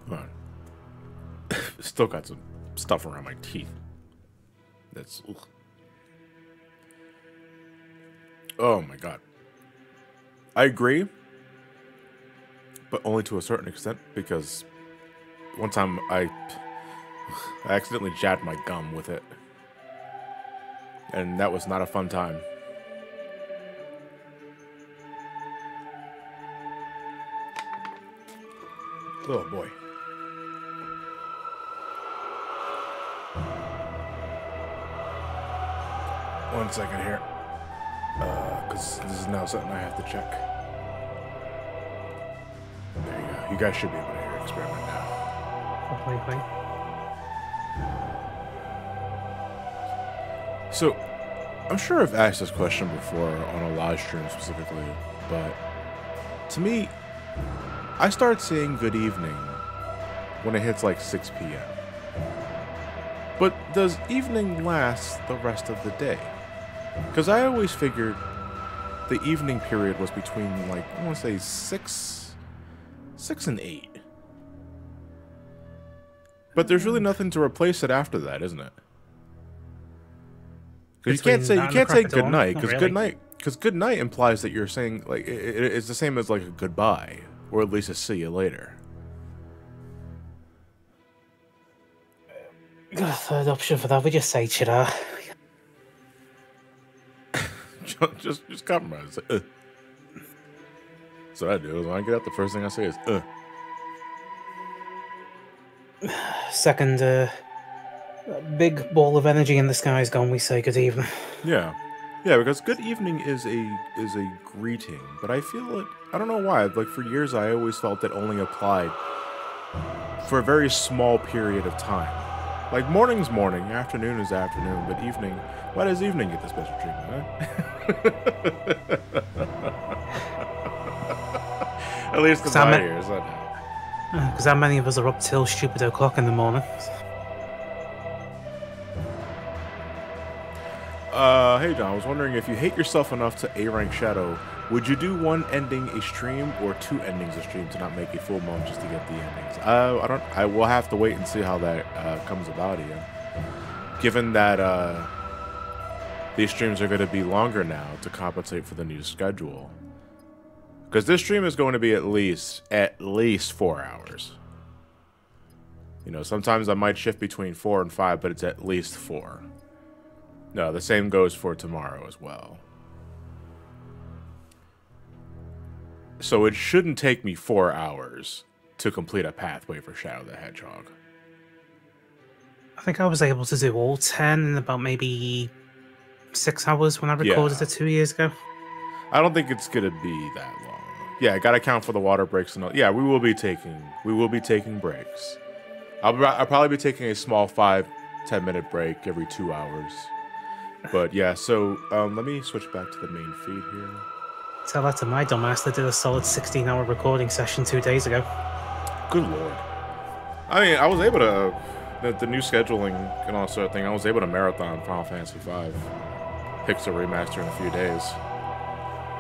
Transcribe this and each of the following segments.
Hold on. Still got some stuff around my teeth. That's... Ugh. Oh my god. I agree, but only to a certain extent, because one time I accidentally jabbed my gum with it, and that was not a fun time. Oh boy. One second here. Because this is now something I have to check. There you go. You guys should be able to hear experiment now. Completely. So, I'm sure I've asked this question before on a live stream specifically, but to me, I start saying good evening when it hits like 6 p.m. But does evening last the rest of the day? Because I always figured the evening period was between, like, I want to say 6 and 8. But there's really nothing to replace it after that, isn't it? Because you can't say good night, because good night implies that you're saying, like, it's the same as like a goodbye, or at least a see you later. Got a third option for that. We just say chida. just compromise. So I do. When I get out, the first thing I say is Second, big ball of energy in the sky is gone. We say good evening. Yeah, because good evening is a greeting, but I feel it. I don't know why. Like for years, I always felt it only applied for a very small period of time. Like morning's morning, afternoon is afternoon, but evening. Why does evening get the special treatment? Huh? At least in my ears, I know. Because how many of us are up till stupid o'clock in the morning? Hey John, I was wondering if you hate yourself enough to A-rank Shadow, would you do one ending a stream or 2 endings a stream to not make a full month just to get the endings? I will have to wait and see how that comes about again. Given that these streams are going to be longer now to compensate for the new schedule. Because this stream is going to be at least 4 hours. You know, sometimes I might shift between 4 and 5, but it's at least 4. No, the same goes for tomorrow as well. So it shouldn't take me 4 hours to complete a pathway for Shadow the Hedgehog. I think I was able to do all 10 in about maybe 6 hours when I recorded it 2 years ago. I don't think it's gonna be that long. Yeah, I gotta count for the water breaks and all. Yeah, we will be taking breaks. I'll probably be taking a small 5-10 minute break every 2 hours. But yeah, so let me switch back to the main feed here. Tell that to my dumbass that did a solid 16-hour recording session 2 days ago. Good lord. I mean, I was able to, the new scheduling and all sort of thing, I was able to marathon Final Fantasy V. Pixel Remaster in a few days.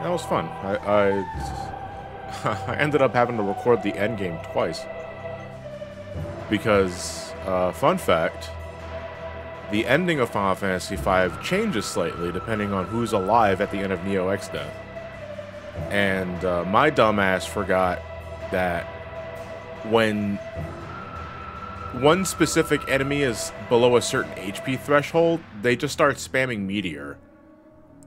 That was fun. I ended up having to record the endgame twice. Because, fun fact, the ending of Final Fantasy V changes slightly depending on who's alive at the end of Neo X death. And my dumbass forgot that when one specific enemy is below a certain HP threshold, they just start spamming Meteor.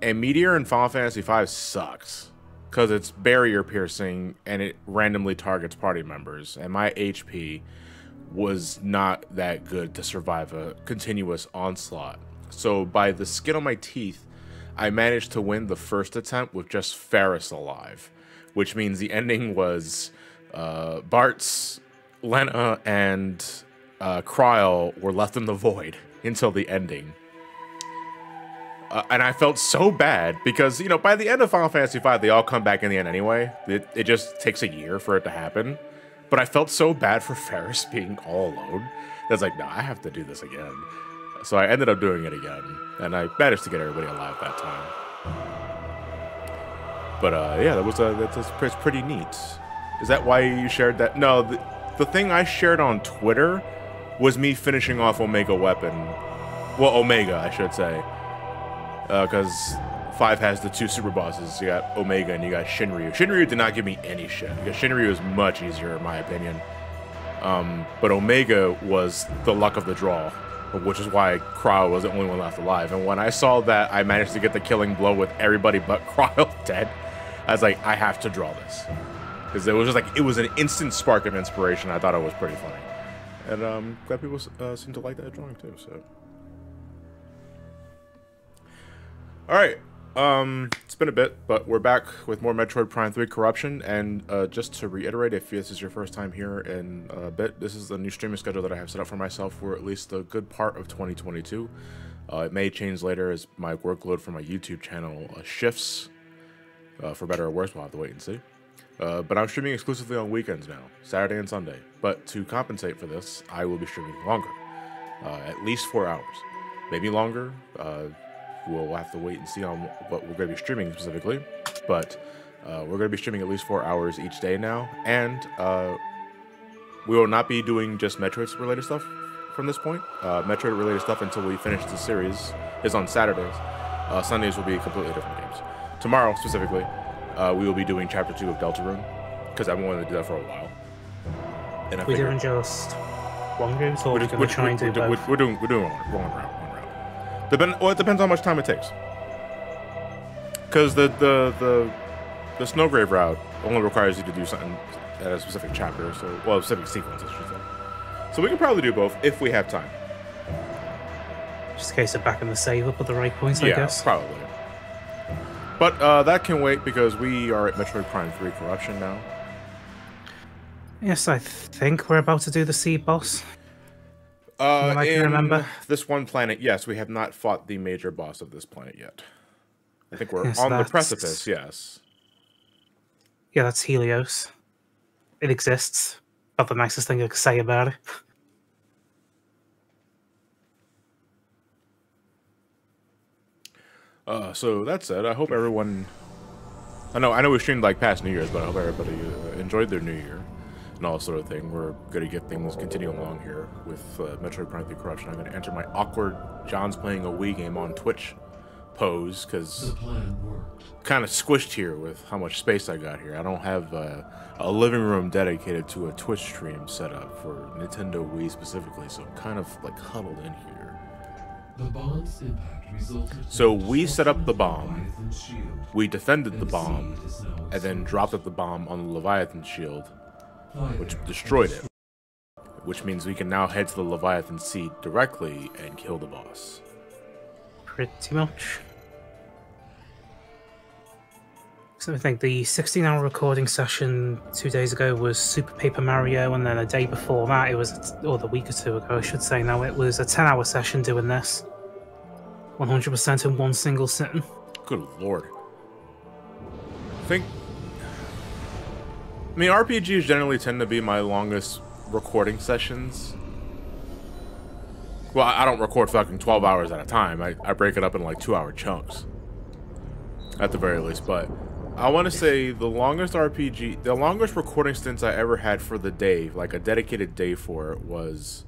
And Meteor in Final Fantasy V sucks. Because it's barrier piercing and it randomly targets party members. And my HP was not that good to survive a continuous onslaught. So by the skin on my teeth, I managed to win the first attempt with just Ferris alive, which means the ending was Bartz, Lena, and Kryl were left in the void until the ending. And I felt so bad because, you know, by the end of Final Fantasy V, they all come back in the end anyway. It just takes a year for it to happen. But I felt so bad for Ferris being all alone. I was like, no, I have to do this again. So I ended up doing it again. And I managed to get everybody alive that time. But yeah, that's pretty neat. Is that why you shared that? No, the thing I shared on Twitter was me finishing off Omega Weapon. Well, Omega, I should say. Because 5 has the 2 super bosses. You got Omega and you got Shinryu. Shinryu did not give me any shit, because Shinryu is much easier in my opinion. But Omega was the luck of the draw, which is why Cryo was the only one left alive. And when I saw that I managed to get the killing blow with everybody but Cryo dead, I was like, I have to draw this. Because it was just like, it was an instant spark of inspiration. I thought it was pretty funny. And glad people seem to like that drawing too, so. Alright, it's been a bit, but we're back with more Metroid Prime 3 Corruption, and just to reiterate, if this is your first time here in a bit, this is the new streaming schedule that I have set up for myself for at least a good part of 2022. It may change later as my workload for my YouTube channel shifts, for better or worse, we'll have to wait and see. But I'm streaming exclusively on weekends now, Saturday and Sunday, but to compensate for this, I will be streaming longer, at least 4 hours, maybe longer. We'll have to wait and see on what we're going to be streaming specifically, but we're going to be streaming at least 4 hours each day now, and we will not be doing just Metroid related stuff from this point. Metroid related stuff until we finish the series is on Saturdays. Sundays will be completely different games. Tomorrow specifically, we will be doing Chapter 2 of Deltarune, because I've been wanting to do that for a while. And we're doing just one game, or we're going to try and do both? We're doing one round. Well, it depends on how much time it takes. Because the Snowgrave route only requires you to do something at a specific chapter, so, well, a specific sequence, I should say. So we can probably do both if we have time. Just a case of backing the save up at the right points, I guess. Yeah, probably. But that can wait because we are at Metroid Prime 3 Corruption now. Yes, I think we're about to do the seed boss. I can remember. This one planet, yes, we have not fought the major boss of this planet yet. I think we're on the precipice, yes. Yeah, that's Helios. It exists. About the nicest thing I could say about it. So that said, I hope everyone... I know we streamed like past New Year's, but I hope everybody enjoyed their New Year. And all sort of thing. We're going to get things continue along here with Metroid Prime 3 Corruption. I'm going to enter my awkward John's playing a Wii game on Twitch pose, because kind of squished here with how much space I got here. I don't have a living room dedicated to a Twitch stream set up for Nintendo Wii specifically, so I'm kind of like huddled in here. The bomb's impact resulted. So we set up the bomb, we defended the bomb, and then dropped up the bomb on the Leviathan shield, which destroyed it, which means we can now head to the Leviathan Seed directly and kill the boss. Pretty much. So I think the 16-hour recording session 2 days ago was Super Paper Mario, and then a day before that, it was, or the week or two ago, I should say now, it was a 10-hour session doing this. 100% in one single sitting. Good lord. I mean, RPGs generally tend to be my longest recording sessions. Well, I don't record fucking 12 hours at a time. I break it up in like 2-hour chunks. At the very least, but I want to say the longest recording stints I ever had for the day, like a dedicated day for it, was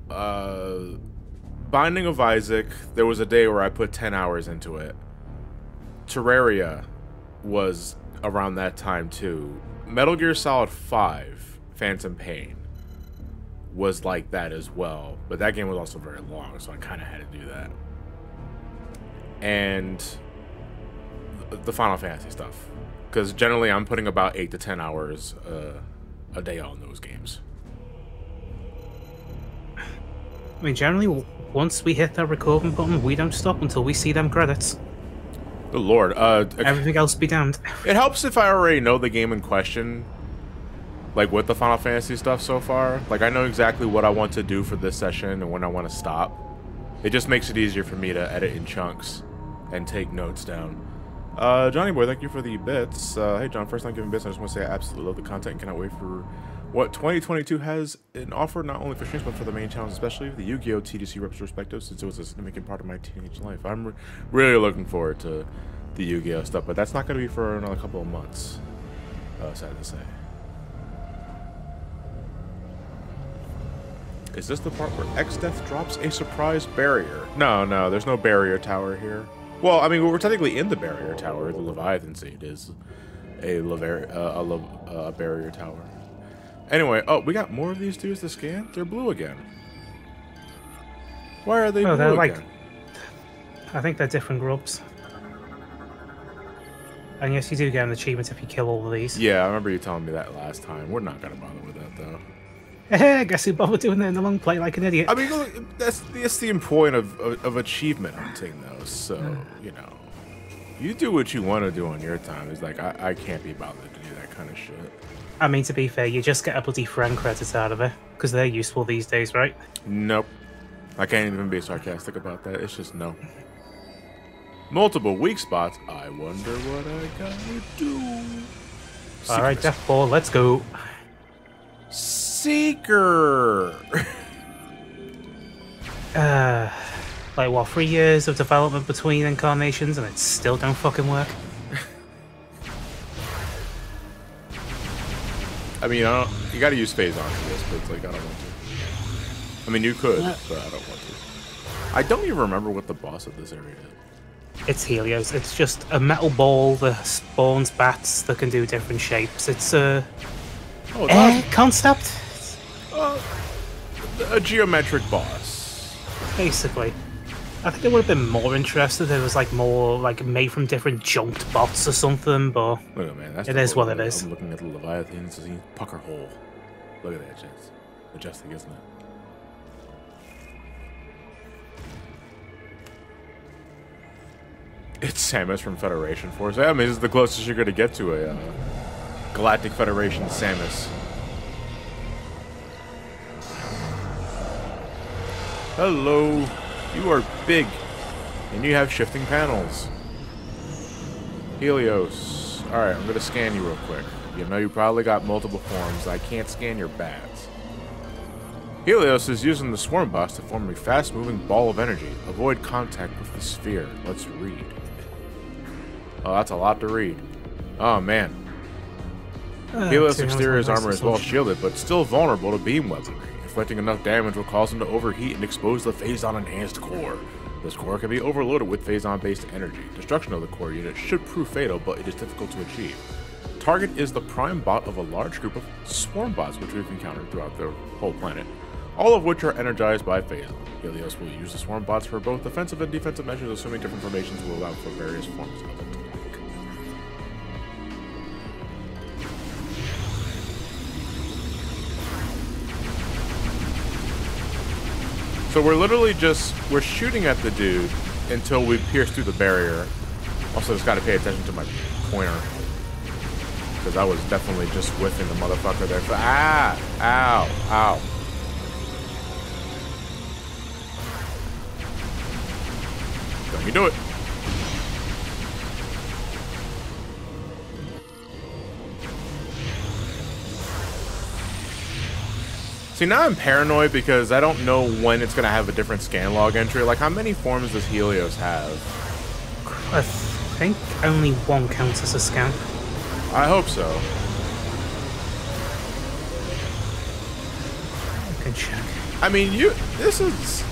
Binding of Isaac. There was a day where I put 10 hours into it. Terraria was around that time too. Metal Gear Solid 5 Phantom Pain was like that as well, but that game was also very long, so I kind of had to do that. And the Final Fantasy stuff, because generally I'm putting about 8 to 10 hours a day on those games. I mean, generally, once we hit that recording button, we don't stop until we see them credits. Good lord. Everything else be damned. It helps if I already know the game in question, like with the Final Fantasy stuff so far. Like, I know exactly what I want to do for this session and when I want to stop. It just makes it easier for me to edit in chunks and take notes down. Johnny Boy, thank you for the bits. Hey John, first time giving bits, I just want to say I absolutely love the content and cannot wait for what 2022 has in offer, not only for streams, but for the main channels, especially the Yu-Gi-Oh! TDC retrospective, since it was a significant part of my teenage life. I'm really looking forward to the Yu-Gi-Oh! Stuff, but that's not going to be for another couple of months, sad to say. Is this the part where X-Death drops a surprise barrier? No, there's no barrier tower here. Well, I mean, we're technically in the barrier tower. The Leviathan Seed is a barrier tower. Anyway, oh, we got more of these dudes to scan? They're blue again. Why are they blue they're again? I think they're different grubs. And yes, you do get an achievement if you kill all of these. Yeah, I remember you telling me that last time. We're not gonna bother with that, though. Hey, guess who bothered doing that in the long play like an idiot? I mean, look, that's the point of achievement hunting, though. So, you know, you do what you want to do on your time. It's like, I can't be bothered to do that kind of shit. I mean, to be fair, you just get a bloody friend credit out of it, because they're useful these days, right? Nope. I can't even be sarcastic about that. It's just no. Multiple weak spots. I wonder what I gotta do. Alright, Death Ball, let's go. Seeker! Like what, 3 years of development between incarnations and it still don't fucking work? I mean, you gotta use phase on for this, but it's like, I don't want to. I mean, you could, but I don't want to. I don't even remember what the boss of this area is. It's Helios. It's just a metal ball that spawns bats that can do different shapes. It's a concept, a geometric boss, basically. I think it would have been more interested if it was like more like made from different junked bots or something, but look at man, that's it is what it is. I'm looking at the Leviathan, see pucker hole. Look at that, it's majestic, isn't it? It's Samus from Federation Force. I mean, this is the closest you're going to get to a Galactic Federation Samus. Hello. You are big. And you have shifting panels. Helios. Alright, I'm going to scan you real quick. You know you probably got multiple forms. I can't scan your bats. Helios is using the swarm boss to form a fast-moving ball of energy. Avoid contact with the sphere. Let's read. Oh, that's a lot to read. Oh, man. Helios' exterior armor is well shielded, but still vulnerable to beam weaponry. Inflicting enough damage will cause him to overheat and expose the Phazon-enhanced core. This core can be overloaded with Phazon-based energy. Destruction of the core unit should prove fatal, but it is difficult to achieve. Target is the prime bot of a large group of swarm bots which we've encountered throughout the whole planet, all of which are energized by Phazon. Helios will use the swarm bots for both offensive and defensive measures, assuming different formations will allow for various forms of attack. So we're literally we're shooting at the dude until we pierce through the barrier. Also, just gotta pay attention to my pointer, because I was definitely just whiffing the motherfucker there. Ow, ow. Don't you do it. See, now I'm paranoid because I don't know when it's going to have a different scan log entry. Like, how many forms does Helios have? I think only one counts as a scan. I hope so. I can check. I mean, this is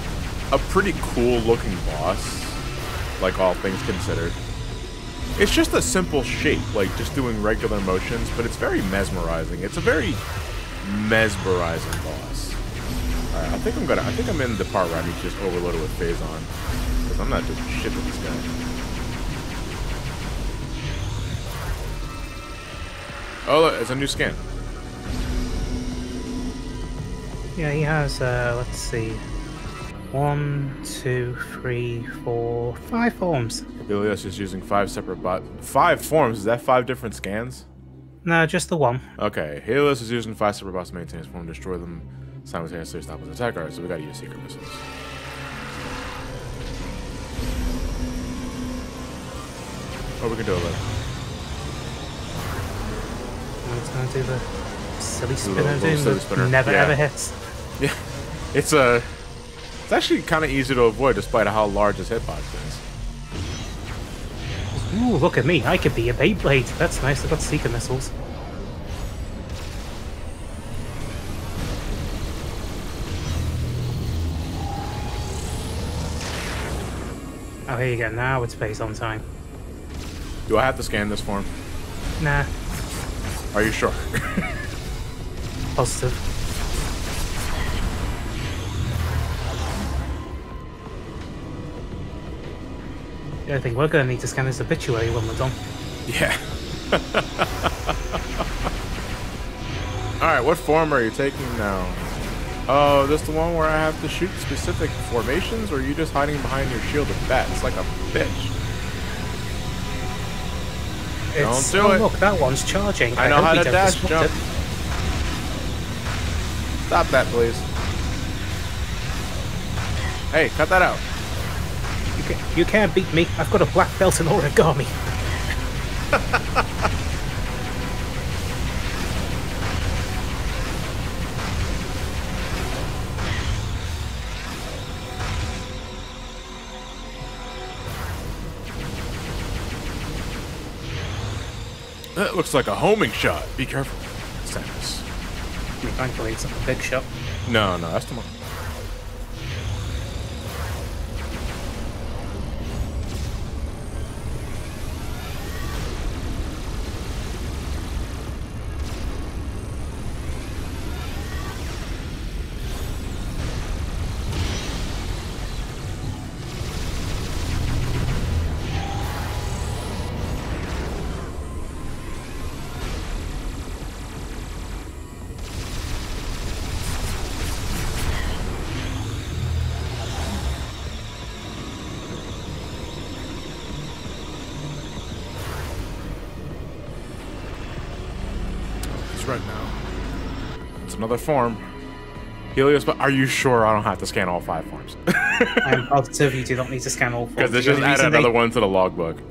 a pretty cool looking boss, like all things considered. It's just a simple shape, like just doing regular motions, but it's very mesmerizing. It's a very mesmerizing boss. Alright, I think I'm in the part where I need to just overload it with Phazon, because I'm not doing shit with this guy. Oh look, it's a new scan. Yeah, he has, let's see, 1, 2, 3, 4, 5 forms. Helios is using 5 forms? Is that 5 different scans? No, just the one. Okay, Helios is using 5 separate bots to maintain his form, destroy them simultaneously, stop his attack. Alright, so we gotta use secret missiles. Oh, we can do it later. It's gonna do the silly Little spinner spinner. Never Yeah. ever hits. Yeah, it's actually kind of easy to avoid despite how large his hitbox is. Ooh, look at me. I could be a Beyblade. That's nice. I've got Seeker missiles. Oh, here you go. Now it's based on time. Do I have to scan this form? Nah, Are you sure? positive. The only thing we're going to need to scan is obituary when we're done. Yeah. Alright, what form are you taking now? Oh, this the one where I have to shoot specific formations, or are you just hiding behind your shield of bats like a bitch? Don't do it. Look, that one's charging. I know hope how we to don't dash disrupt jump. it. Stop that, please. Hey, cut that out. You can't beat me. I've got a black belt in origami. That looks like a homing shot. Be careful. Samus. I mean, thankfully, it's not a big shot. No, that's the one. Right now. It's another form. Helios, but are you sure I don't have to scan all 5 forms? I am positive you do not need to scan all 4. Because they just added another one to the logbook.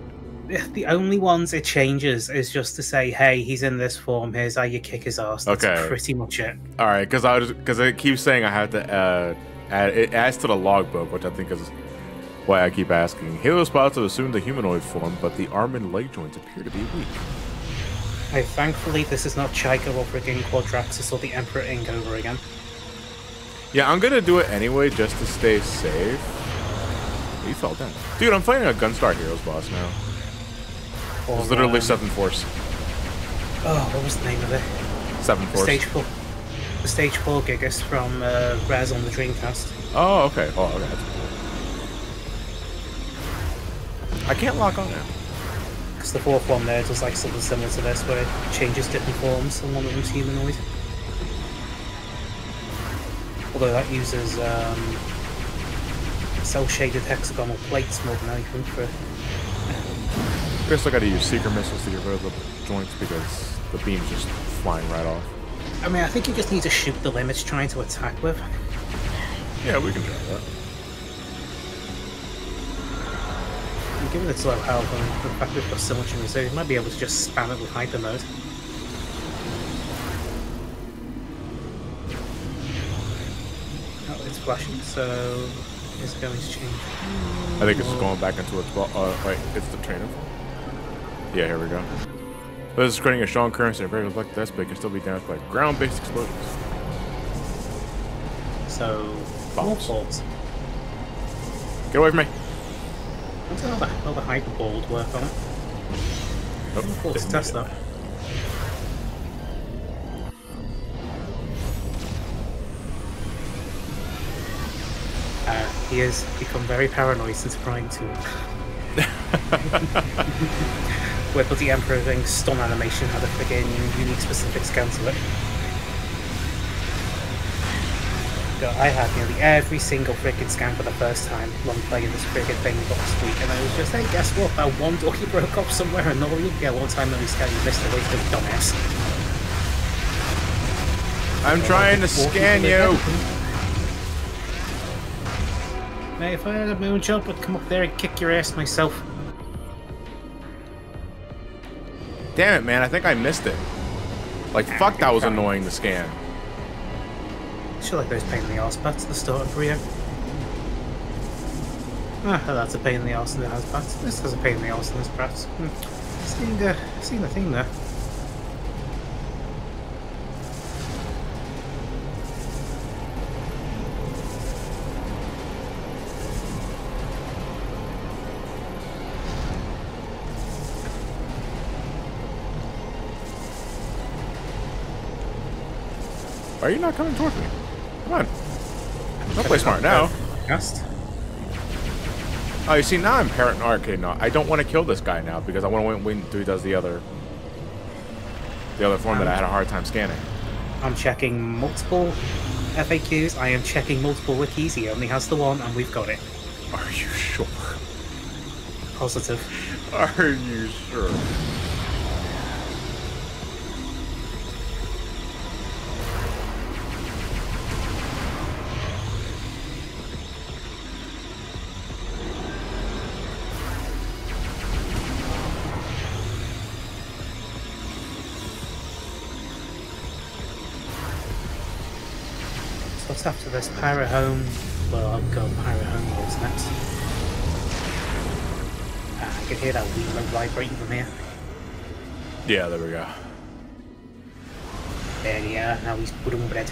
The only ones it changes is just to say, hey, he's in this form, here's how you kick his ass. That's pretty much it. Alright, because it keeps saying I have to add it adds to the logbook, which I think is why I keep asking. Helios spots have assumed a humanoid form, but the arm and leg joints appear to be weak. Thankfully, this is not Chica or friggin' Quadraxis or the Emperor Ink over again. Yeah, I'm gonna do it anyway just to stay safe. You fell down. Dude, I'm fighting a Gunstar Heroes boss now. It's literally 7 Force. Oh, what was the name of it? 7 Force. The Stage 4 Gigas from Raz on the Dreamcast. Oh, okay. Oh, okay. That's cool. I can't lock on now. Because the 4th one there does like something similar to this, where it changes different forms, and one of them's humanoid. Although that uses cell-shaded hexagonal plates more than anything for... I guess I gotta use Seeker missiles to get rid of the joints because the beam's just flying right off. I mean, I think you just need to shoot the limb it's trying to attack with. Yeah, we can try that. Given its low health and the fact we've got so much in reserve, you might be able to just spam it with hyper mode. Oh, it's flashing, so it's going to change. I think it's just going back into its... wait, it's the trainer. Yeah, here we go. This is creating a strong currency. Variables like this, but it can still be damaged by ground-based explosions. So, more faults. Get away from me. What's how the hyper ball would work on it? Nope, Let's test that. He has become very paranoid since Prime 2. Where the Emperor thing stun animation had a friggin' unique specific scan to it. I had nearly every single freaking scan for the first time when playing this friggin' thing last week, and I was just, hey, guess what? That one door he broke off somewhere, and all you get one time that we scan, you missed it, wasted dumbass. I'm trying to scan you! Hey, if I had a moon jump, I'd come up there and kick your ass myself. Damn it, man, I think I missed it. Like, fuck, that was annoying to scan. I feel like those pain in the arse bats at the start of Rio. Ah, that's a pain in the arse and it has bats. This has a pain in the arse and this bats. Seen the thing there. Why are you not coming towards me? Come on. Don't play smart now. Cast. Oh, you see, now I'm paranoid. Okay, no, I don't want to kill this guy now because I want to wait until he does the other form that I had a hard time scanning. I'm checking multiple FAQs. I am checking multiple wikis. He only has the one, and we've got it. Are you sure? Positive. Are you sure? So what's after this? Pirate Home. Well, I'll go Pirate Home what's next. I can hear that wheel vibrating from here. Yeah, there we go. There we are. Now he's pudding bread.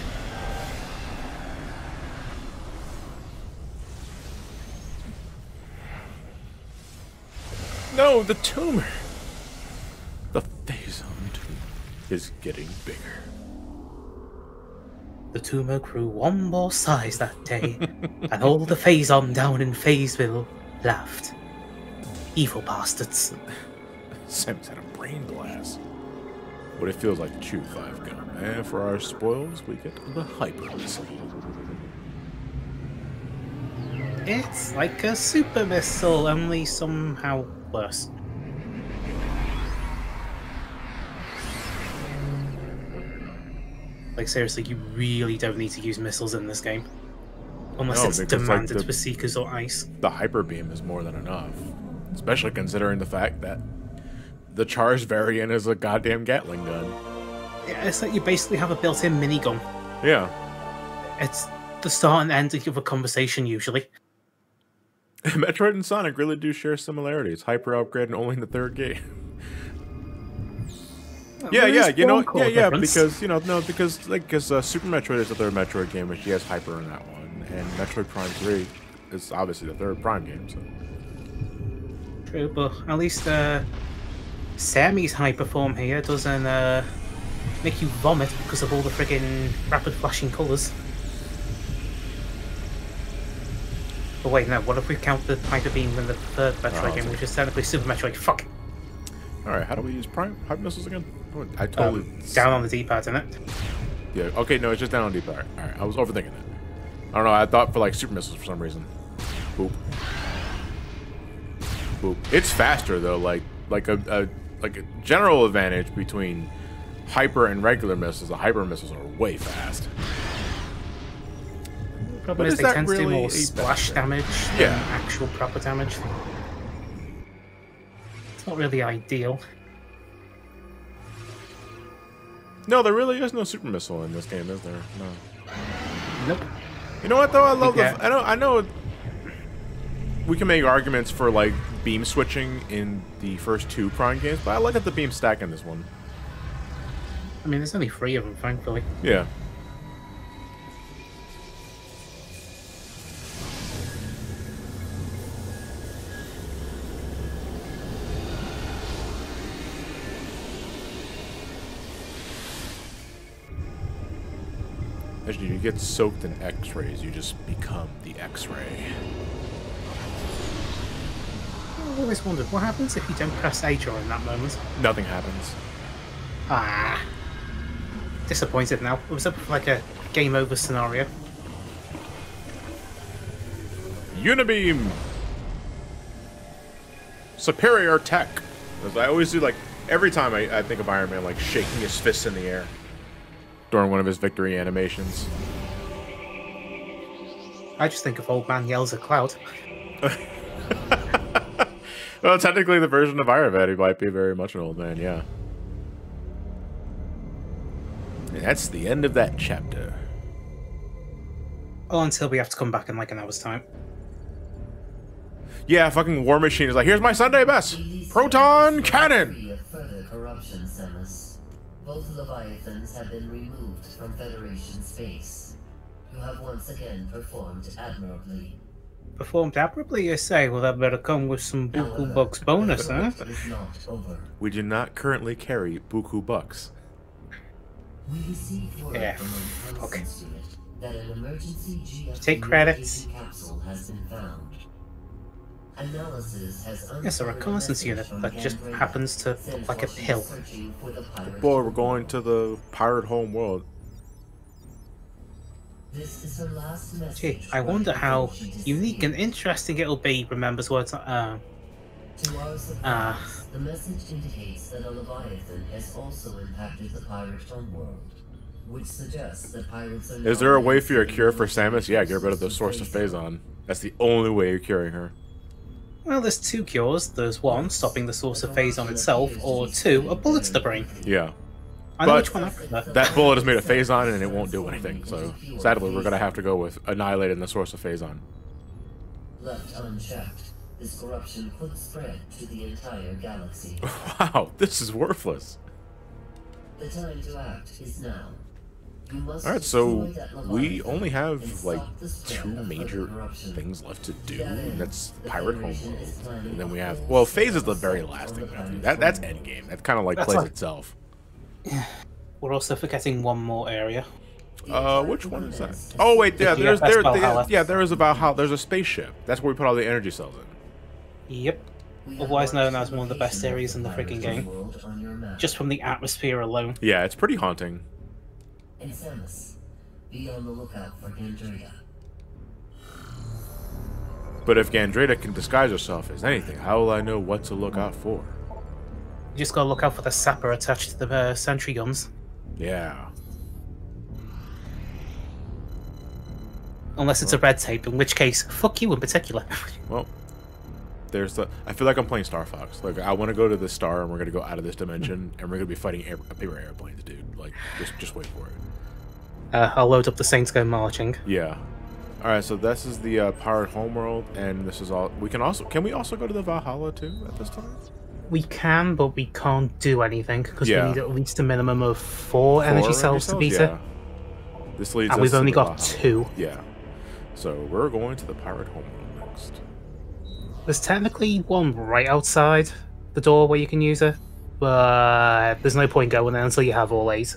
No, the tumor. The Phazon tumor is getting bigger. The tumor grew one more size that day, and all the Phazon down in Phazeville laughed. Evil bastards. Sam's had a brain blast. What it feels like to chew 5 gum. And for our spoils, we get the hyper missile. It's like a super missile, only somehow worse. Like seriously, you really don't need to use missiles in this game. Unless it's demanded like for Seekers or Ice. The hyper beam is more than enough. Especially considering the fact that the charged variant is a goddamn Gatling gun. Yeah, it's like you basically have a built-in minigun. Yeah. It's the start and end of a conversation, usually. Metroid and Sonic really do share similarities. Hyper upgrade and only in the 3rd game. Because Super Metroid is the 3rd Metroid game, which he has Hyper in that one, and Metroid Prime 3 is obviously the 3rd Prime game. So true, but at least Sammy's Hyper form here doesn't make you vomit because of all the friggin' rapid flashing colours. But wait, no. What if we count the Hyper Beam in the 3rd Metroid game, which is technically Super Metroid? Fuck. All right, how do we use Prime Hyper missiles again? I totally down on the D-pad, isn't it? Yeah. Okay. No, it's just down on D-pad. All right. I was overthinking it. I don't know. I thought for like super missiles for some reason. Boop. Boop. It's faster though. Like a general advantage between hyper and regular missiles. The hyper missiles are way fast. The problem is they tend to do more splash damage than actual proper damage. It's not really ideal. No, there really is no super missile in this game, is there? No. Nope. You know what though? I love the. I know. We can make arguments for like beam switching in the first 2 Prime games, but I like that the beam stack in this one. I mean, there's only 3 of them, thankfully. Yeah. As you get soaked in X-rays, you just become the X-ray. I've always wondered, what happens if you don't press A during that moment? Nothing happens. Ah. Disappointed now. It was up for like a game over scenario. Unibeam! Superior tech! As I always do, like, every time I think of Iron Man, like, shaking his fists in the air during one of his victory animations. I just think of Old Man Yells at Cloud. Well, technically the version of Iron Man, he might be very much an old man, yeah. And that's the end of that chapter. Oh, until we have to come back in like an hour's time. Yeah, fucking War Machine is like, here's my Sunday best! Proton Cannon! Further corruption, Samus. Both Leviathans have been removed from Federation space. You have once again performed admirably. Performed admirably, you say? Well, that better come with some Buku Bucks bonus, huh? Is not over. We do not currently carry Buku Bucks. We received word Yeah, from an fuck. instance unit that an emergency GF Take credits. capsule has been found. Analysis has Yes, a reconnaissance unit that just happens to look like a pill. Boy, we're going to the pirate home world. This is her last message. Gee, I wonder how unique and interesting it'll be. Remembers words. To our surprise, the message indicates that a Leviathan has also impacted the pirate homeworld, which suggests that pirates are. Is there a way for your cure for Samus? Yeah, get rid of the source of Phazon. That's the only way you're curing her. Well, there's two cures. There's one, stopping the source of Phazon itself, or two, a bullet to the brain. Yeah. I know But which one I prefer. that bullet is made of Phazon and it won't do anything, so sadly we're gonna have to go with annihilating the source of Phazon. Left unchecked, this corruption could spread to the entire galaxy. Wow, this is worthless. The time to act is now. Alright, so we only have like 2 major things left to do, and that's Pirate Homeworld. And then we have, well, Phase is the very last thing we have to do. That's endgame. That kind of like plays itself. We're also forgetting one more area. Which one is that? Oh wait, yeah, there is a Valhalla. There's a spaceship. That's where we put all the energy cells in. Yep. Otherwise known as one of the best areas in the freaking game. Just from the atmosphere alone. Yeah, it's pretty haunting. And Samus, be on the lookout for Gandreda. But if Gandreda can disguise herself as anything, how will I know what to look out for? You just gotta look out for the sapper attached to the sentry guns. Yeah. Unless it's a red tape, in which case, fuck you in particular. Well, there's the. I feel like I'm playing Star Fox. Like I want to go to this star, and we're gonna go out of this dimension, and we're gonna be fighting paper airplanes, dude. Like just wait for it. I'll load up the Saints Go Marching. Yeah. All right. So this is the Pirate Homeworld, and this is all. We can also. Can we also go to the Valhalla too at this time? We can, but we can't do anything because Yeah. we need at least a minimum of 4 energy cells to beat it. This leads And us we've to only the got Valhalla. 2. Yeah. So we're going to the Pirate Homeworld next. There's technically one right outside the door where you can use it, but there's no point going there until you have all 8.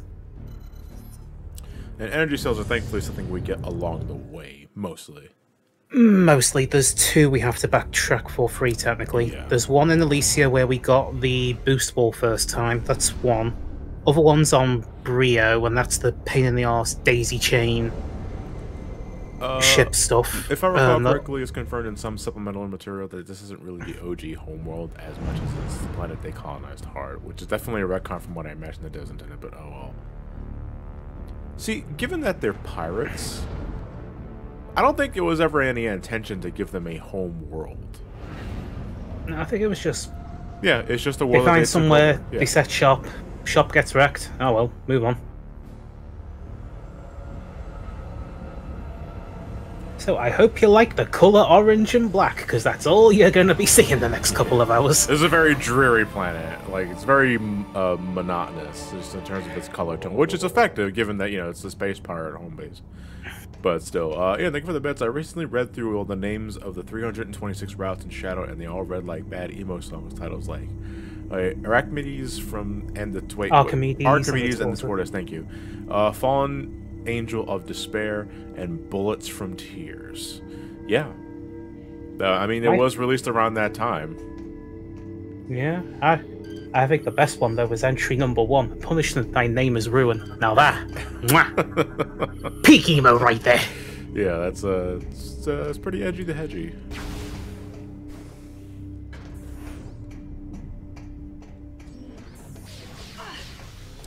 And energy cells are thankfully something we get along the way, mostly. Mostly, there's 2 we have to backtrack for free, technically. Yeah. There's one in Elysia where we got the boost ball first time, that's one. Other one's on Brio, and that's the pain in the arse daisy chain ship stuff. If I recall correctly, it's confirmed in some supplemental material that this isn't really the OG homeworld as much as it's the planet they colonized hard, which is definitely a retcon from what I imagined it isn't in it, but oh well. See, given that they're pirates, I don't think it was ever any intention to give them a home world. No, I think it was just Yeah, it's just a they world. that find took somewhere, over. Yeah. they set shop, shop gets wrecked. Oh well, move on. So I hope you like the colour orange and black, because that's all you're going to be seeing the next couple of hours. This is a very dreary planet. Like, it's very monotonous just in terms of its color tone, which is effective given that, you know, it's the space pirate home base. But still, yeah, thank you for the bits. I recently read through all the names of the 326 routes in Shadow, and they all read like bad emo songs titles like Archimedes from and the Archimedes and the Tortoise. Thank you. Fallen Angel of Despair and Bullets from Tears. Yeah. I mean, it was released around that time. Yeah, I think the best one though was entry number 1. Punishment, thy name is ruin. Now that, mwah, peak emo right there. Yeah, that's it's pretty edgy to hedgy.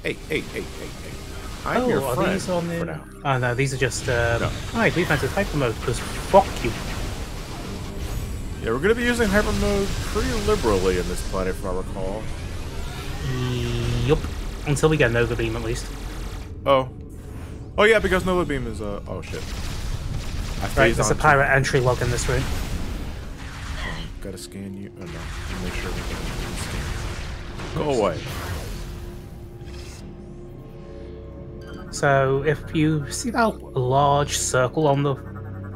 Hey. I'm your are friend these on for the? now. Oh no, these are just. Hi, we've entered hyper mode because fuck you. Yeah, we're gonna be using hyper mode pretty liberally in this planet, if I recall. Yup. Until we get Nova Beam, at least. Oh yeah, because Nova Beam is oh shit. Right, there's a pirate entry log in this room. Gotta scan you. Oh no, make sure we can scan. Go away. So if you see that large circle on the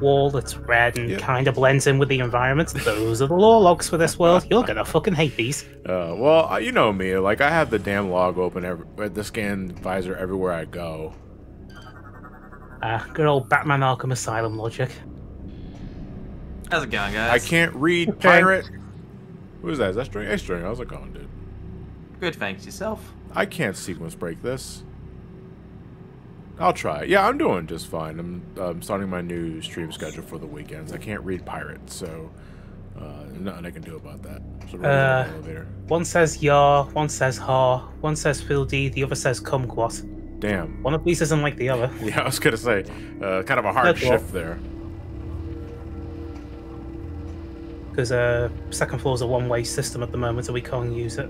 wall that's red and Yep. kind of blends in with the environment. Those are the lore logs for this world. You're gonna fucking hate these. Well, you know me. Like, I have the damn log open, the scan visor everywhere I go. Good old Batman Arkham Asylum logic. How's it going, I guys? can't read Okay. pirate. Who is that? Is that String? Hey, String. How's it going, dude? Good, thanks. Yourself? I can't sequence break this. I'll try. Yeah, I'm doing just fine. I'm starting my new stream schedule for the weekends. I can't read pirate, so nothing I can do about that. So we're in the elevator. One says yar, one says ha, one says fiddle-dee, the other says kumquat. Damn. One of these isn't like the other. Yeah, I was gonna say, kind of a hard That's shift there. Because second floor is a one-way system at the moment, so we can't use it.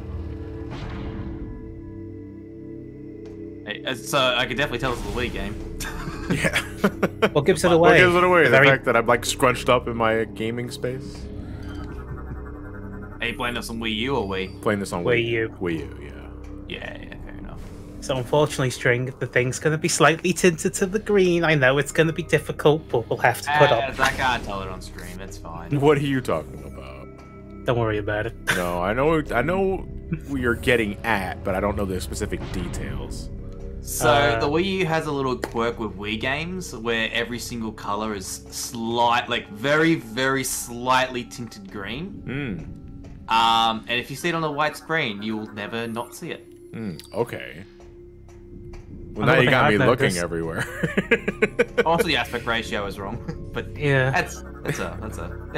Hey, so I could definitely tell it's a Wii game. Yeah. What gives it away? What gives it away? The Very- fact that I'm like scrunched up in my gaming space. Are you playing this on Wii U or Wii? Playing this on Wii U. Wii U, yeah. Yeah, fair enough. So unfortunately, String, the thing's going to be slightly tinted to the green. I know it's going to be difficult, but we'll have to put up. I can't tell it on stream. It's fine. What are you talking about? Don't worry about it. No, I know what you're getting at, but I don't know the specific details. So the Wii U has a little quirk with Wii games where every single color is very, very slightly tinted green. And if you see it on a white screen, you will never not see it. Okay. Well, Another now you thing got I've me looking noticed- everywhere. Also, the aspect ratio is wrong, but Yeah. that's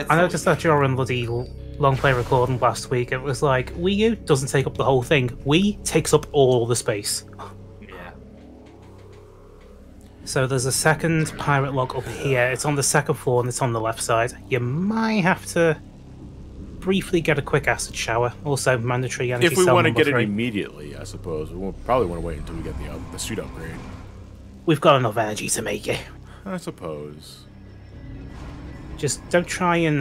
I noticed that during bloody long play recording last week, it was like, Wii U doesn't take up the whole thing. Wii takes up all the space. Yeah. So there's a second pirate log up here. It's on the second floor and it's on the left side. You might have to briefly get a quick acid shower. Also mandatory energy If we cell want to number get it 3. immediately, I suppose. We'll probably want to wait until we get the suit upgrade. We've got enough energy to make it. I suppose. Just don't try and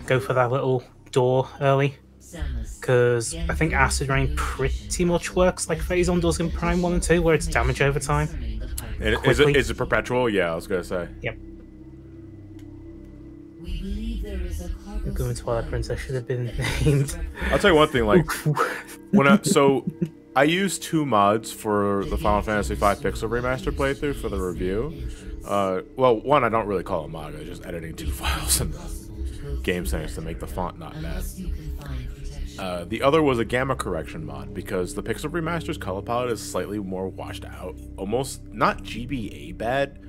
go for that little door early, Samus, because I think acid rain pretty much works like Phazon does in Prime 1 and 2, where it's damage over time. concerning the pirate. And Quickly. is it perpetual? Yeah, I was gonna say. Yep. We believe there is a cargo Go into Twilight supply Princess should have been that named. is I'll tell you one thing. Like I used 2 mods for the Final Fantasy V Pixel Remastered playthrough for the review. Well, one I don't really call a mod. I just editing 2 files in the game settings to make the font not bad. unless you can find protection. The other was a gamma correction mod because the Pixel Remaster's color palette is slightly more washed out, almost not GBA bad,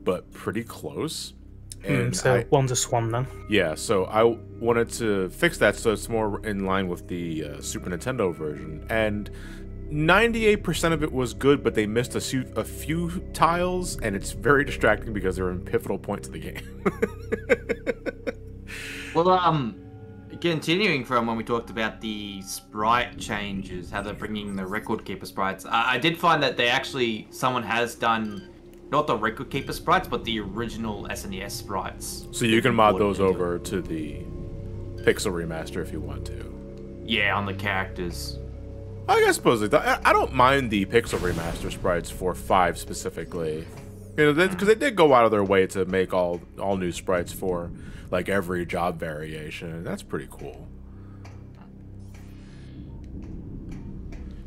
but pretty close. And So Wonder Swan then. yeah, so I wanted to fix that so it's more in line with the Super Nintendo version, and 98% of it was good, but they missed a few tiles, and it's very distracting because they're in pivotal points of the game. Well, continuing from when we talked about the sprite changes, how they're bringing the record keeper sprites, I did find that someone has done not the record keeper sprites, but the original SNES sprites. So you can mod those Imported into over to the Pixel Remaster if you want to. it. Yeah, on the characters. I suppose I don't mind the Pixel Remaster sprites for 5 specifically, you know, because they did go out of their way to make all new sprites for like every job variation, and that's pretty cool.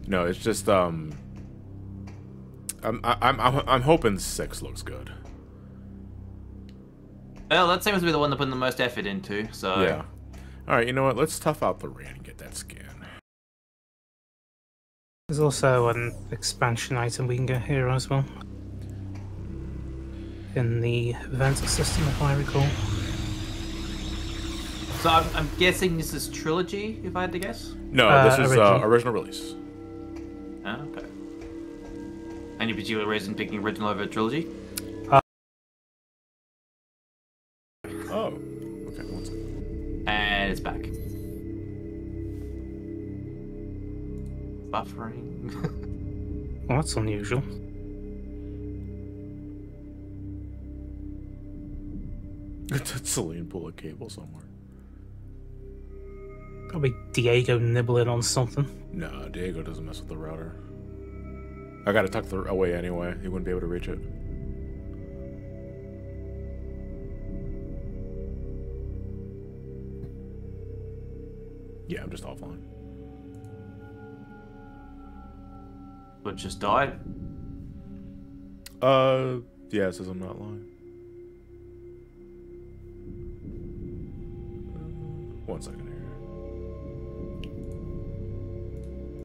No, it's just I'm hoping 6 looks good. Well, that seems to be the one they're putting the most effort into. So Yeah. All right, you know what? Let's tough out the rain and get that skin. There's also an expansion item we can get here as well. In the event system, if I recall. So I'm guessing this is trilogy, if I had to guess. No, this is original. original release. Oh, okay. Any particular reason picking original over trilogy? Oh, okay. One second. And it's back. Buffering. Well, that's unusual. Did Celine pull a cable somewhere? Probably Diego nibbling on something. No, Diego doesn't mess with the router. I got it tucked away anyway. He wouldn't be able to reach it. Yeah, I'm just offline. But just died. Yeah, it says I'm not lying. 1 second.